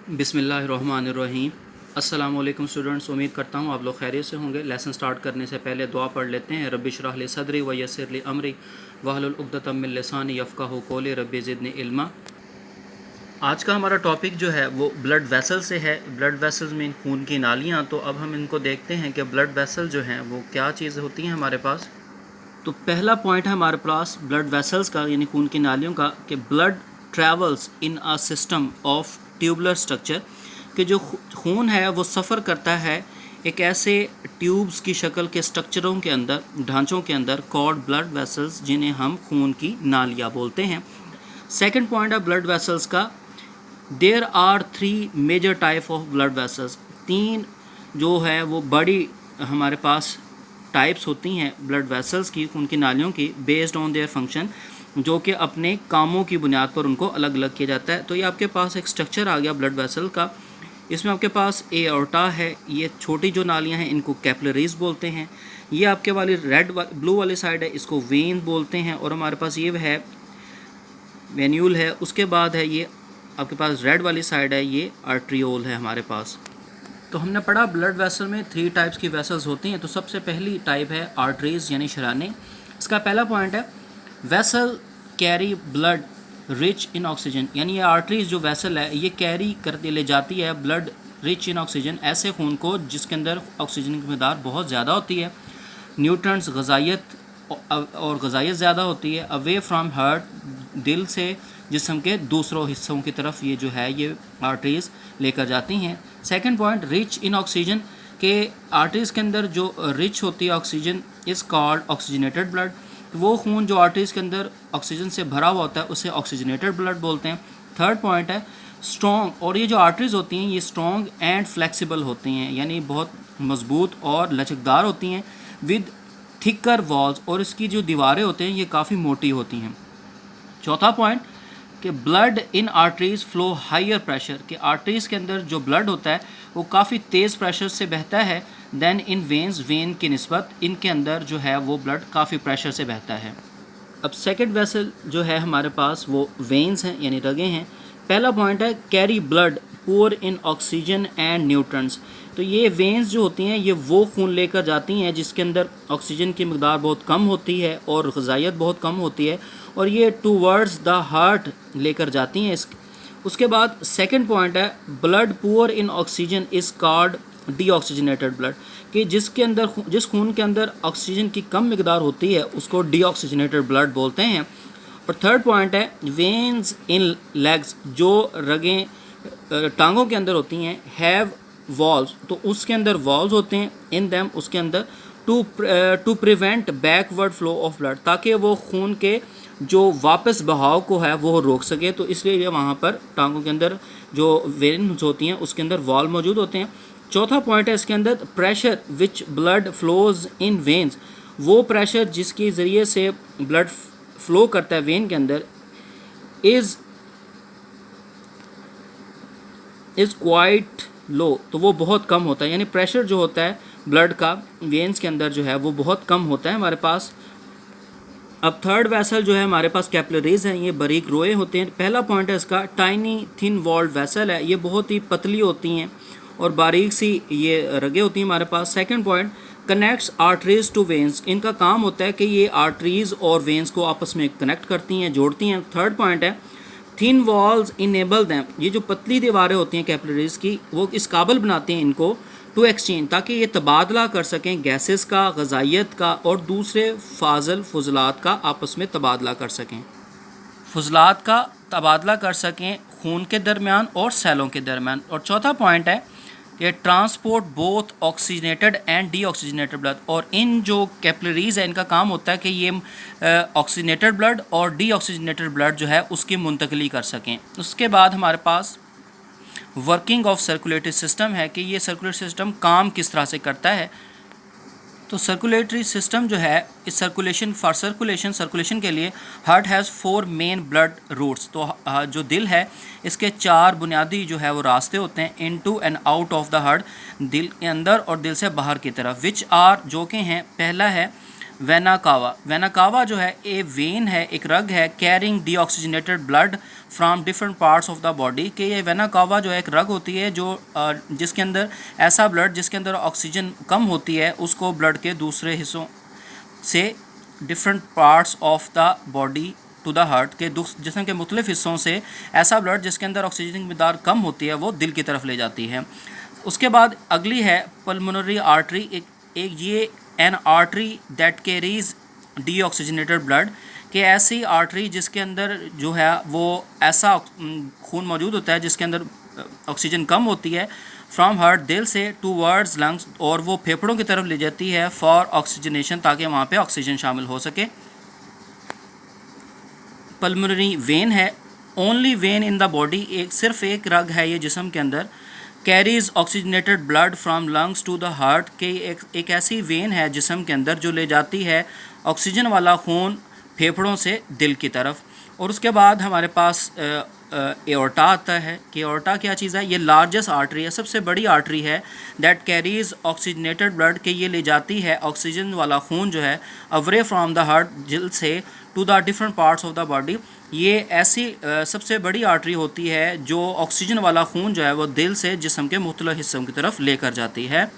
बिस्मिल्लाहिर्रहमानिर्रहीम। अस्सलाम वालेकुम स्टूडेंट्स, उम्मीद करता हूँ आप लोग खैरियत से होंगे। लेसन स्टार्ट करने से पहले दुआ पढ़ लेते हैं। रब्बि इश्रह ली सदरी व यस्सिर ली अमरी वहलुल उक़दतम मिन लिसानी यफ़क़हू क़ौली रब्बि ज़िदनी इल्मा। आज का हमारा टॉपिक जो है वो ब्लड वेसल से है। ब्लड वेसल्स मीन खून की नालियाँ। तो अब हम इनको देखते हैं कि ब्लड वेसल जो हैं वो क्या चीज़ होती हैं हमारे पास। तो पहला पॉइंट है हमारे पास ब्लड वेसल्स का यानी खून की नालियों का कि blood travels in a system of tubular structure, कि जो खून है वो सफ़र करता है एक ऐसे ट्यूब्स की शक्ल के स्ट्रक्चरों के अंदर, ढांचों के अंदर, कॉल्ड ब्लड वेसल्स, जिन्हें हम खून की नालियाँ बोलते हैं। सेकंड पॉइंट है ब्लड वेसल्स का, there are 3 major type of blood vessels. 3 जो है वो बड़ी हमारे पास टाइप्स होती हैं ब्लड वेसल्स की, खून की नालियों की, बेस्ड ऑन देयर फंक्शन, जो कि अपने कामों की बुनियाद पर उनको अलग अलग किया जाता है। तो ये आपके पास एक स्ट्रक्चर आ गया ब्लड वेसल का। इसमें आपके पास एओर्टा है, ये छोटी जो नालियां हैं इनको कैपिलरीज बोलते हैं। ये आपके वाली ब्लू वाली साइड है, इसको वेन बोलते हैं। और हमारे पास ये है वेन्यूल है। उसके बाद है ये आपके पास रेड वाली साइड है, ये आर्ट्रियोल है हमारे पास। तो हमने पढ़ा ब्लड वेसल में 3 टाइप्स की वेसल्स होती हैं। तो सबसे पहली टाइप है आर्टरीज यानी शराने। इसका पहला पॉइंट है vessel carry blood rich in oxygen, यानी ये आर्टरीज जो वेसल है ये कैरी करते ले जाती है ब्लड रिच इन ऑक्सीजन, ऐसे खून को जिसके अंदर ऑक्सीजन की मकदार बहुत ज़्यादा होती है, न्यूट्रंस गजाइत और गजाइत ज़्यादा होती है, अवे फ्राम हार्ट, दिल से जिस्म के दूसरों हिस्सों की तरफ ये जो है ये आर्टरीज लेकर जाती हैं। Second point rich in oxygen, के आर्टरीज के अंदर जो रिच होती है oxygen is called oxygenated blood. वो खून जो आर्टरीज के अंदर ऑक्सीजन से भरा हुआ होता है उसे ऑक्सीजनेटेड ब्लड बोलते हैं। थर्ड पॉइंट है स्ट्रॉन्ग, और ये जो आर्टरीज होती हैं ये स्ट्रॉन्ग एंड फ्लेक्सिबल होती हैं, यानी बहुत मजबूत और लचकदार होती हैं, विद थिकर वॉल्स, और इसकी जो दीवारें होती हैं ये काफ़ी मोटी होती हैं। चौथा पॉइंट कि blood in arteries flow higher pressure, कि आर्टरीज के अंदर जो ब्लड होता है वो काफ़ी तेज़ प्रेशर से बहता है देन इन वेन्स, वेन की निस्बत इनके अंदर जो है वो ब्लड काफ़ी प्रेशर से बहता है। अब सेकंड वेसल जो है हमारे पास वो वेन्स हैं यानी रगें हैं। पहला पॉइंट है carry blood poor in oxygen and nutrients. तो ये वेन्स जो होती हैं ये वो खून लेकर जाती हैं जिसके अंदर ऑक्सीजन की मकदार बहुत कम होती है और ग़िज़ाइयत बहुत कम होती है, और ये टूवर्ड्स द हार्ट लेकर जाती हैं। उसके बाद सेकंड पॉइंट है blood poor in oxygen is called deoxygenated blood, कि जिसके अंदर जिस खून के अंदर ऑक्सीजन की कम मकदार होती है उसको डीऑक्सीजनेटेड ब्लड बोलते हैं। और थर्ड पॉइंट है वेन्स इन लेग्स, जो रगें टांगों के अंदर होती हैं, हैव वॉल्स, तो उसके अंदर वॉल्स होते हैं, इन दैम उसके अंदर, to prevent backward flow of blood, ताकि वो खून के जो वापस बहाव को है वो रोक सके। तो इसलिए वहाँ पर टांगों के अंदर जो वेन्स होती हैं उसके अंदर वॉल मौजूद होते हैं। चौथा पॉइंट है इसके अंदर pressure which blood flows in veins, वो प्रेशर जिसके ज़रिए से ब्लड फ्लो करता है वेन के अंदर, इज़ क्वाइट लो, तो वो बहुत कम होता है, यानी प्रेशर जो होता है ब्लड का वेन्स के अंदर जो है वो बहुत कम होता है हमारे पास। अब थर्ड वेसल जो है हमारे पास कैपिलरीज हैं, ये बारीक रोए होते हैं। पहला पॉइंट है इसका टाइनी थिन वॉल्ड वेसल है, ये बहुत ही पतली होती हैं और बारीक सी ये रगे होती हैं हमारे पास। Second point connects arteries to veins, इनका काम होता है कि ये आर्टरीज और वेन्स को आपस में कनेक्ट करती हैं, जोड़ती हैं। थर्ड पॉइंट है थिन वॉल्स इनेबल दैम, ये जो पतली दीवारें होती हैं कैपिलरीज की वो इस काबिल बनाती हैं इनको टू एक्सचेंज, ताकि ये तबादला कर सकें गैसेस का, ग़िज़ाइयत का और दूसरे फजलात का आपस में तबादला कर सकें, फजलात का तबादला कर सकें खून के दरमियान और सेलों के दरमियान। और चौथा पॉइंट है कि transport both oxygenated and deoxygenated blood, और इन जो कैपिलरीज है इनका काम होता है कि ये ऑक्सीजनेटेड ब्लड और डीऑक्सीजनेटेड ब्लड जो है उसकी मुंतकली कर सकें। उसके बाद हमारे पास वर्किंग ऑफ सर्कुलेटरी सिस्टम है कि ये सर्कुलेटरी सिस्टम काम किस तरह से करता है। तो सर्कुलेटरी सिस्टम जो है इस सर्कुलेशन के लिए heart has 4 main blood routes, तो जो दिल है इसके 4 बुनियादी जो है वो रास्ते होते हैं into and out of the heart, दिल के अंदर और दिल से बाहर की तरफ, विच आर जो के हैं, पहला है वेना कावा। वेना कावा जो है ए वेन है, एक रग है, carrying deoxygenated blood from different parts of the body. कि ये वेना कावा जो है एक रग होती है जो जिसके अंदर ऐसा ब्लड जिसके अंदर ऑक्सीजन कम होती है उसको ब्लड के दूसरे हिस्सों से different parts of the body to the heart के जिस्म के मुख्तलिफ हिस्सों से ऐसा ब्लड जिसके अंदर ऑक्सीजन की मिकदार कम होती है वो दिल की तरफ ले जाती है। उसके बाद अगली है पल्मोनरी आर्टरी। एक ये N artery that carries deoxygenated blood. कि ऐसी आर्टरी जिसके अंदर जो है वो ऐसा खून मौजूद होता है जिसके अंदर ऑक्सीजन कम होती है फ्रॉम हार्ट दिल से टूवर्ड्स लंग्स, और वो फेफड़ों की तरफ ले जाती है फॉर ऑक्सीजनेशन ताकि वहाँ पे ऑक्सीजन शामिल हो सके। पल्मोनरी वेन है only vein in the body, एक सिर्फ एक रग है ये जिस्म के अंदर। Carries oxygenated blood from lungs to the heart के एक ऐसी वेन है जिस्म के अंदर जो ले जाती है ऑक्सीजन वाला खून फेफड़ों से दिल की तरफ। और उसके बाद हमारे पास एओर्टा आता है। कि एओर्टा क्या चीज़ है, ये लार्जेस्ट आर्टरी है, सबसे बड़ी आर्टरी है दैट कैरीज ऑक्सीजनेटेड ब्लड के ये ले जाती है ऑक्सीजन वाला खून जो है अवे फ्रॉम द हार्ट दिल से to the different parts of the body. ये ऐसी सबसे बड़ी आर्टरी होती है जो ऑक्सीजन वाला खून जो है वो दिल से जिस्म के मुख्तलिफ हिस्सों की तरफ लेकर जाती है।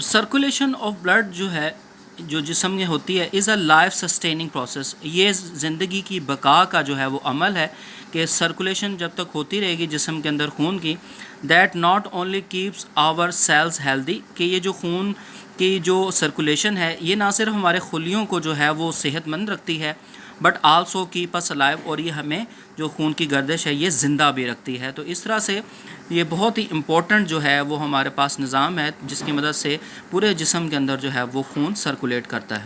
सर्कुलेशन ऑफ ब्लड जो है जो जिस्म में होती है is a life sustaining process. ये ज़िंदगी की बका का जो है वो अमल है कि सर्कुलेशन जब तक होती रहेगी जिस्म के अंदर खून की, that not only keeps our cells healthy. कि ये जो खून की जो सर्कुलेशन है ये ना सिर्फ हमारे खुलियों को जो है वो सेहतमंद रखती है but also keep us alive, और ये हमें जो खून की गर्दिश है ये ज़िंदा भी रखती है। तो इस तरह से ये बहुत ही इम्पोर्टेंट जो है वो हमारे पास निज़ाम है जिसकी मदद से पूरे जिस्म के अंदर जो है वो खून सर्कुलेट करता है।